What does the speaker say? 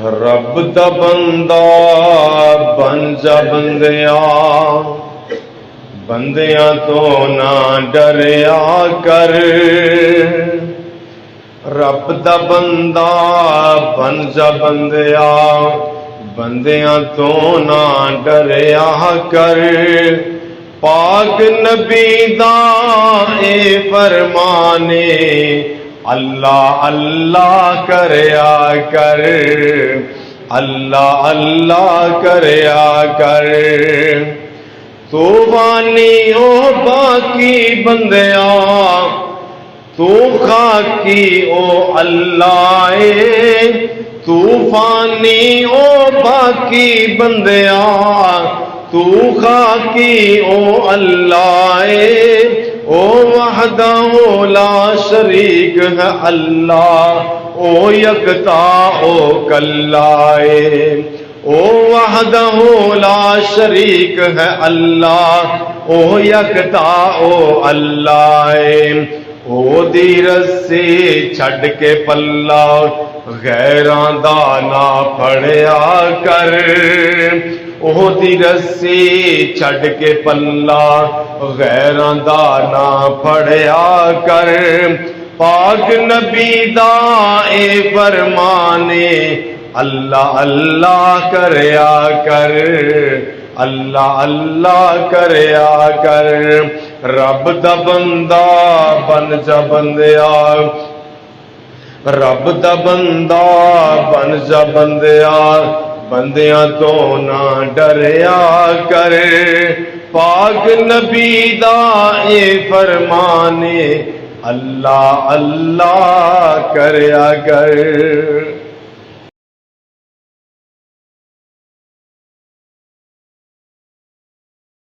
رب دا بندہ بن جا بندیا، بندیاں تو نہ ڈریا کر۔ رب دا بندہ بن جا بندیا، بندیاں تو نہ ڈریا کر۔ پاک نبی دا اے فرمانے، اللہ اللہ کریا کر، اللہ اللہ کریا کر۔ تو وانی او باقی بندیاں، تو خاکی او اللہ اے۔ تو فانی او باقی بندیاں، تو خاکی او اللہ اے۔ او وحدہ لا شریک ہے اللہ، او یکتا او کلا اے۔ او وحدہ لا شریک ہے اللہ، او یکتا او اللہ اے۔ او دی رسی چھڈ کے پلہ غیراں دا نہ پھڑیا کر۔ او دی رسی چھڈ کے پلہ غیراں دا نہ پھڑیا کر۔ پاک نبی دا اے فرمانے، اللہ اللہ کریا کر، اللہ اللہ کریا کر۔ رب دا بندہ بن جا بندیا، رب دا بندہ بن جا بندیا، بندیاں تو نہ ڈریا کر۔ پاک نبی دا اے فرمانے، اللہ اللہ کریا کر۔